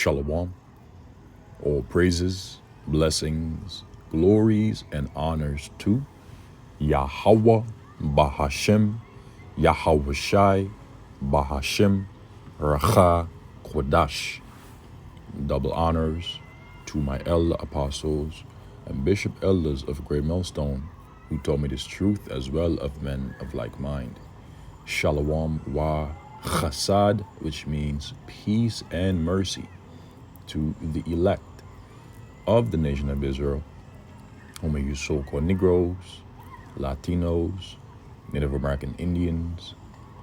Shalom. All praises, blessings, glories, and honors to Yahweh Bahashem, Yahweh Shai, Bahashem, Racha Kodash. Double honors to my elder apostles and bishop elders of Great Millstone, who taught me this truth, as well of men of like mind. Shalom wa chasad, which means peace and mercy, to the elect of the nation of Israel, whom are you so-called Negroes, Latinos, Native American Indians,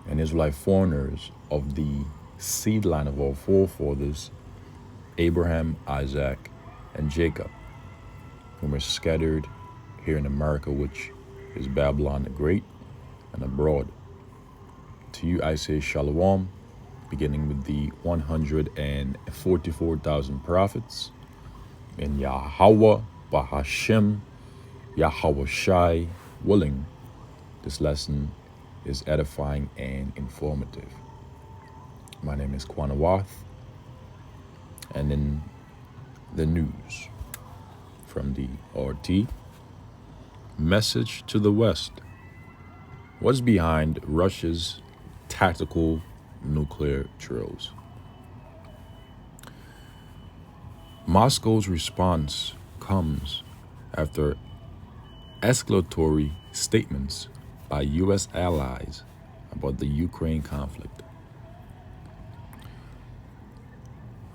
and Israelite foreigners of the seed line of our forefathers, Abraham, Isaac, and Jacob, whom are scattered here in America, which is Babylon the Great, and abroad. To you I say Shalom, beginning with the 144,000 prophets, and Yahweh Bahashem, Yahweh Shai, willing, this lesson is edifying and informative. My name is Quanawath, and in the news from the RT, message to the West. What's behind Russia's tactical nuclear drills? Moscow's response comes after escalatory statements by U.S. allies about the Ukraine conflict.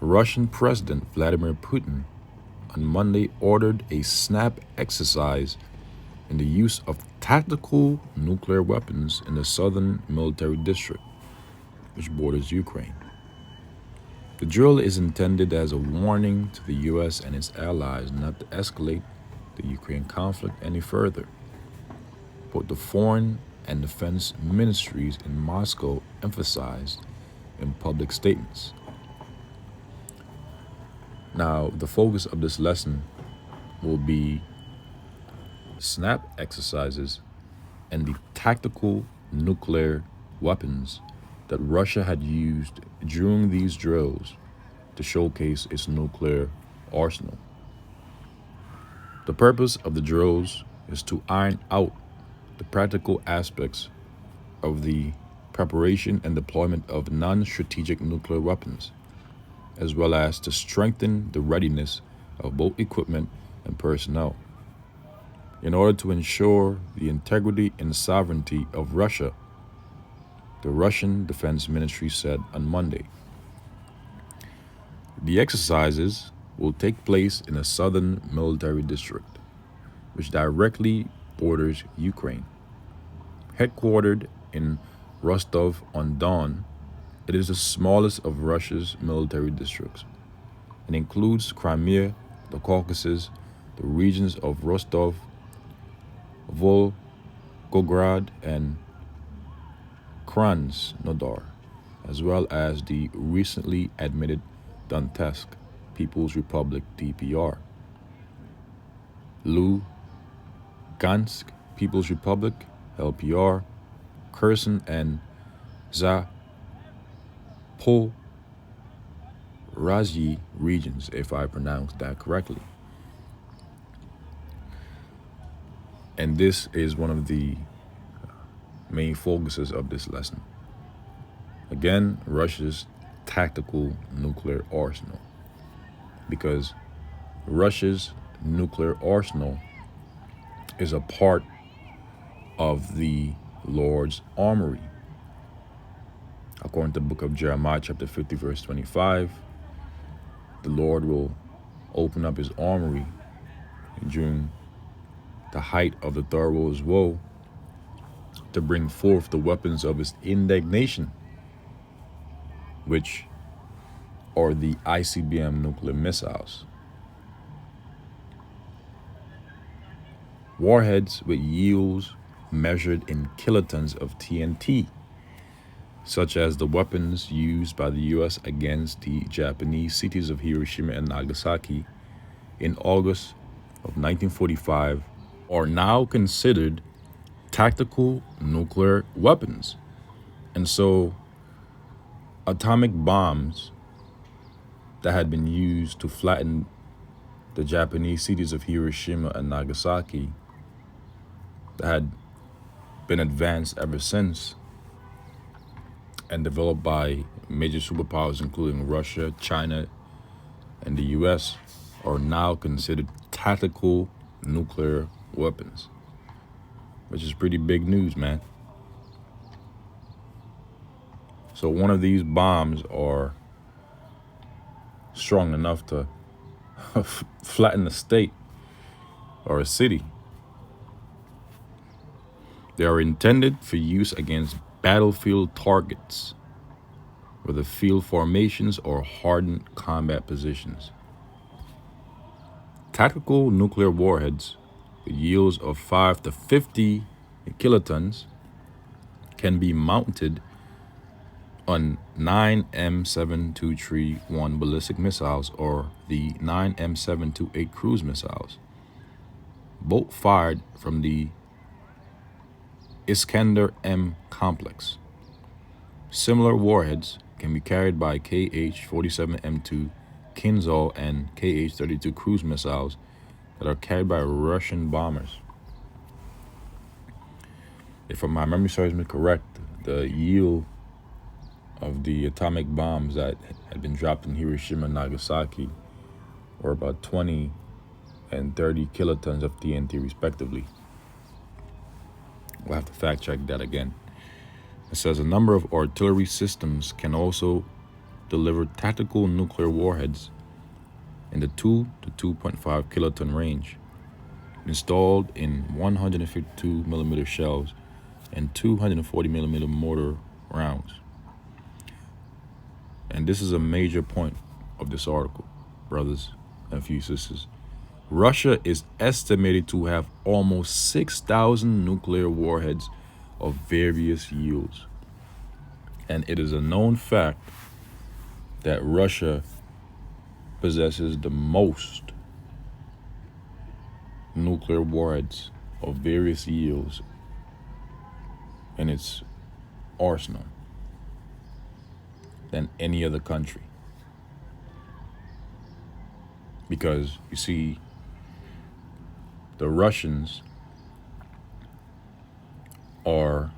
Russian President Vladimir Putin on Monday ordered a snap exercise in the use of tactical nuclear weapons in the southern military district, which borders Ukraine. The drill is intended as a warning to the U.S. and its allies not to escalate the Ukraine conflict any further. Both the foreign and defense ministries in Moscow emphasized in public statements. Now, the focus of this lesson will be snap exercises and the tactical nuclear weapons that Russia had used during these drills to showcase its nuclear arsenal. The purpose of the drills is to iron out the practical aspects of the preparation and deployment of non-strategic nuclear weapons, as well as to strengthen the readiness of both equipment and personnel. In order to ensure the integrity and sovereignty of Russia, the Russian Defense Ministry said on Monday. The exercises will take place in a southern military district, which directly borders Ukraine. Headquartered in Rostov-on-Don, it is the smallest of Russia's military districts and includes Crimea, the Caucasus, the regions of Rostov, Volgograd, and Krasnodar, as well as the recently admitted Donetsk People's Republic DPR, Lugansk People's Republic LPR, Kherson, and Zaporozhye regions, if I pronounced that correctly. And this is one of the main focuses of this lesson. Again, Russia's tactical nuclear arsenal, because Russia's nuclear arsenal is a part of the Lord's armory. According to the book of Jeremiah, chapter 50, verse 25, the Lord will open up his armory during the height of the Thorough's woe to bring forth the weapons of his indignation, which are the ICBM nuclear missiles. Warheads with yields measured in kilotons of TNT, such as the weapons used by the U.S. against the Japanese cities of Hiroshima and Nagasaki in August of 1945, are now considered tactical nuclear weapons. And so atomic bombs that had been used to flatten the Japanese cities of Hiroshima and Nagasaki that had been advanced ever since and developed by major superpowers including Russia, China, and the US are now considered tactical nuclear weapons, which is pretty big news, man. So one of these bombs are strong enough to flatten a state or a city. They are intended for use against battlefield targets, whether field formations or hardened combat positions. Tactical nuclear warheads with yields of 5 to 50 kilotons can be mounted on 9M7231 ballistic missiles or the 9M728 cruise missiles, both fired from the Iskander-M complex. Similar warheads can be carried by KH-47M2 Kinzhal and KH-32 cruise missiles that are carried by Russian bombers. If my memory serves me correct, the yield of the atomic bombs that had been dropped in Hiroshima and Nagasaki were about 20 and 30 kilotons of TNT respectively. We'll have to fact check that again. It says a number of artillery systems can also deliver tactical nuclear warheads in the 2 to 2.5 kiloton range, installed in 152 millimeter shells and 240 millimeter mortar rounds. And this is a major point of this article, brothers and few sisters. Russia is estimated to have almost 6,000 nuclear warheads of various yields. And it is a known fact that Russia possesses the most nuclear warheads of various yields in its arsenal than any other country. Because, you see, the Russians are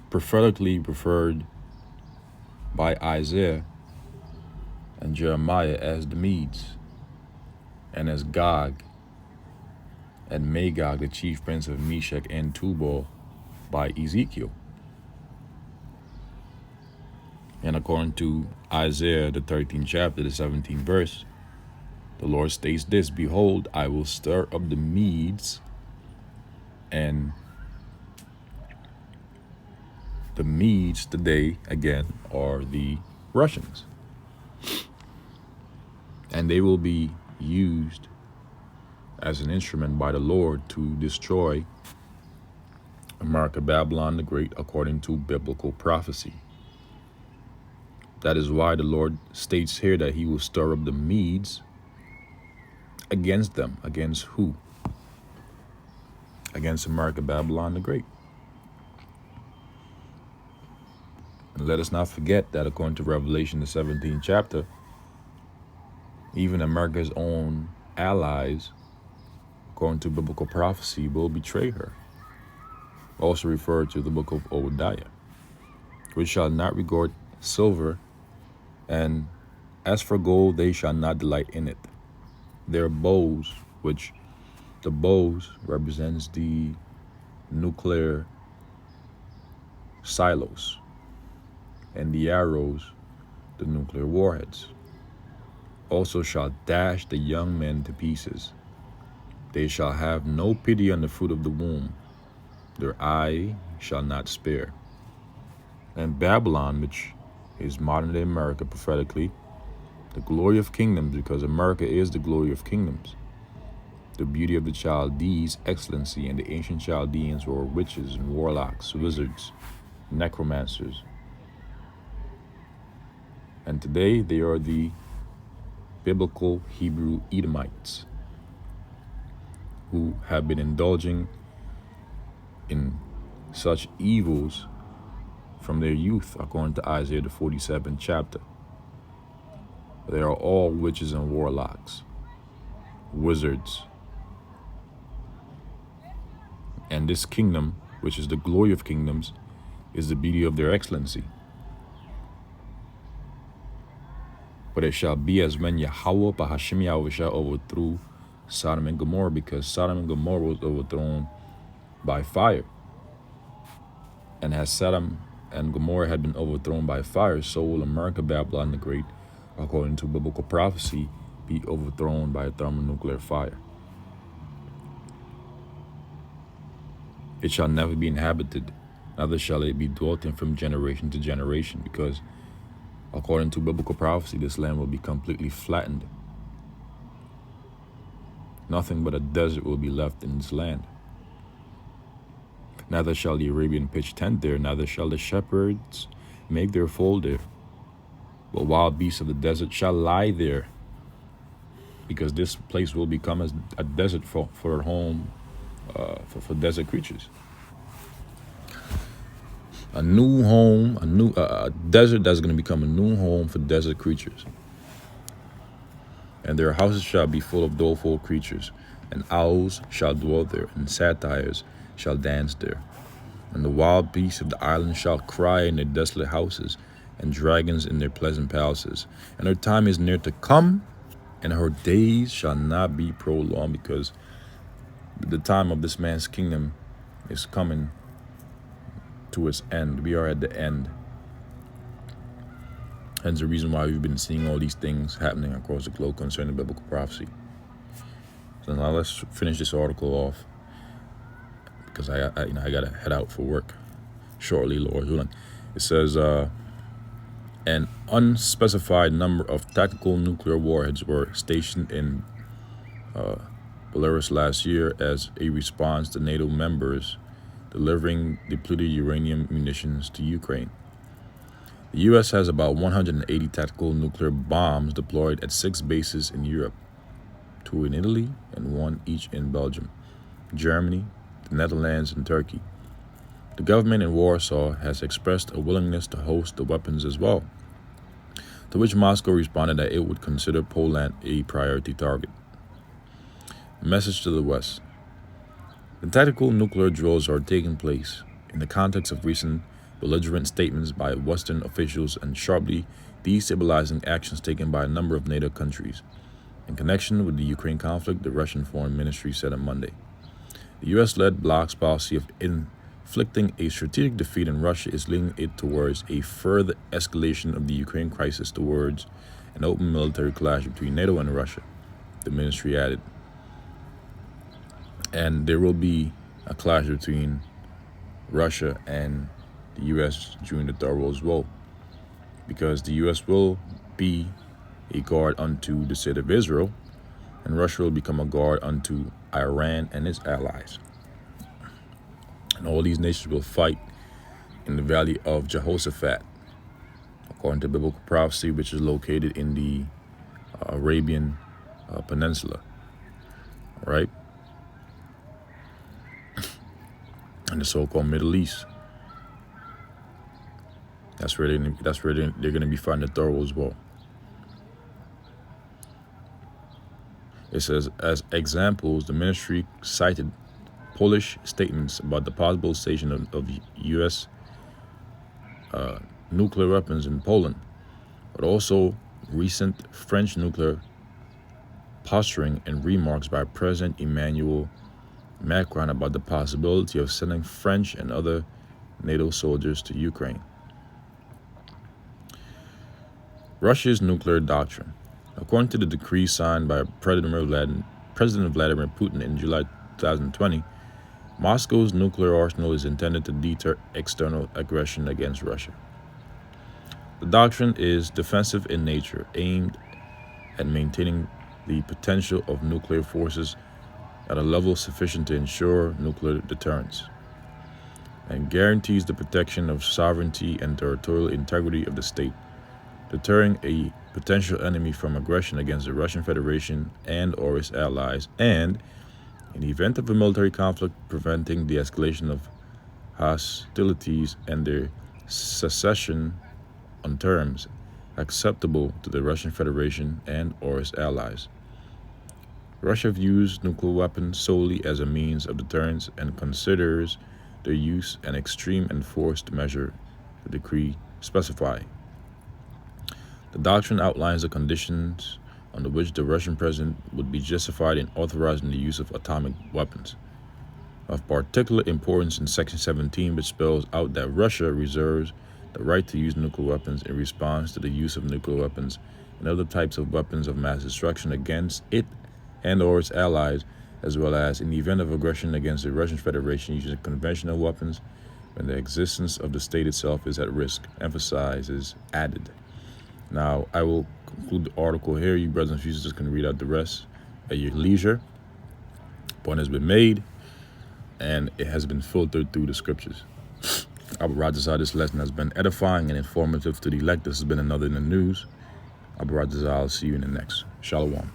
prophetically referred by Isaiah and Jeremiah as the Medes, and as Gog and Magog, the chief prince of Meshech and Tubal, by Ezekiel. And according to Isaiah, the 13th chapter, the 17th verse, the Lord states this: "Behold, I will stir up the Medes," and the Medes today, again, are the Russians. And they will be used as an instrument by the Lord to destroy America, Babylon the Great, according to biblical prophecy. That is why the Lord states here that he will stir up the Medes against them. Against who? Against America, Babylon the Great. And let us not forget that according to Revelation, the 17th chapter, even America's own allies, according to biblical prophecy, will betray her. Also referred to the book of Obadiah, which shall not regard silver, and as for gold, they shall not delight in it. Their bows, which the bows represents the nuclear silos, and the arrows, the nuclear warheads, also shall dash the young men to pieces. They shall have no pity on the fruit of the womb. Their eye shall not spare. And Babylon, which is modern day America prophetically, the glory of kingdoms, because America is the glory of kingdoms. The beauty of the Chaldees, excellency, and the ancient Chaldeans were witches and warlocks, wizards, necromancers. And today they are the biblical Hebrew Edomites, who have been indulging in such evils from their youth, according to Isaiah the 47th chapter. They are all witches and warlocks, wizards. And this kingdom, which is the glory of kingdoms, is the beauty of their excellency. But it shall be as when Yahweh Bahashim Yahweh overthrew Sodom and Gomorrah, because Sodom and Gomorrah was overthrown by fire. And as Sodom and Gomorrah had been overthrown by fire, so will America, Babylon the Great, according to biblical prophecy, be overthrown by a thermonuclear fire. It shall never be inhabited, neither shall it be dwelt in from generation to generation, because according to biblical prophecy, this land will be completely flattened. Nothing but a desert will be left in this land. Neither shall the Arabian pitch tent there, neither shall the shepherds make their fold there. But wild beasts of the desert shall lie there, because this place will become as a desert for a home for desert creatures. A new home, a desert that's going to become a new home for desert creatures. And their houses shall be full of doleful creatures, and owls shall dwell there, and satyrs shall dance there. And the wild beasts of the island shall cry in their desolate houses, and dragons in their pleasant palaces. And her time is near to come, and her days shall not be prolonged, because the time of this man's kingdom is coming to its end. We are at the end. Hence the reason why we've been seeing all these things happening across the globe concerning biblical prophecy. So now let's finish this article off, because I gotta head out for work shortly, Lord willing. It says, an unspecified number of tactical nuclear warheads were stationed in Belarus last year as a response to NATO members delivering depleted uranium munitions to Ukraine. The U.S. has about 180 tactical nuclear bombs deployed at 6 bases in Europe, 2 in Italy and 1 each in Belgium, Germany, the Netherlands, and Turkey. The government in Warsaw has expressed a willingness to host the weapons as well, to which Moscow responded that it would consider Poland a priority target. A message to the West. The tactical nuclear drills are taking place in the context of recent belligerent statements by Western officials and sharply destabilizing actions taken by a number of NATO countries. In connection with the Ukraine conflict, the Russian Foreign Ministry said on Monday, the U.S.-led bloc's policy of inflicting a strategic defeat in Russia is leading it towards a further escalation of the Ukraine crisis towards an open military clash between NATO and Russia, the ministry added. And there will be a clash between Russia and the U.S. during the Third World War, because the U.S. will be a guard unto the state of Israel, and Russia will become a guard unto Iran and its allies. And all these nations will fight in the valley of Jehoshaphat, according to biblical prophecy, which is located in the Arabian Peninsula, right? And the so-called Middle East. That's where they're going to be fighting the Third World War. It says, as examples, the ministry cited Polish statements about the possible station of U.S. Nuclear weapons in Poland, but also recent French nuclear posturing and remarks by President Emmanuel Macron about the possibility of sending French and other NATO soldiers to Ukraine. Russia's nuclear doctrine. According to the decree signed by President Vladimir Putin in July 2020, Moscow's nuclear arsenal is intended to deter external aggression against Russia. The doctrine is defensive in nature, aimed at maintaining the potential of nuclear forces at a level sufficient to ensure nuclear deterrence, and guarantees the protection of sovereignty and territorial integrity of the state, deterring a potential enemy from aggression against the Russian Federation and or its allies, and, in the event of a military conflict, preventing the escalation of hostilities and their cessation on terms acceptable to the Russian Federation and or its allies. Russia views nuclear weapons solely as a means of deterrence and considers their use an extreme and forced measure, the decree specify. The doctrine outlines the conditions under which the Russian president would be justified in authorizing the use of atomic weapons. Of particular importance in Section 17, which spells out that Russia reserves the right to use nuclear weapons in response to the use of nuclear weapons and other types of weapons of mass destruction against it and or its allies, as well as in the event of aggression against the Russian Federation using conventional weapons when the existence of the state itself is at risk, emphasizes added. Now, I will conclude the article here. You brothers and sisters can read out the rest at your leisure. Point has been made, and it has been filtered through the scriptures. Abu Rajazal, this lesson has been edifying and informative to the elect. This has been another in the news. Abu Rajazal, I'll see you in the next. Shalom.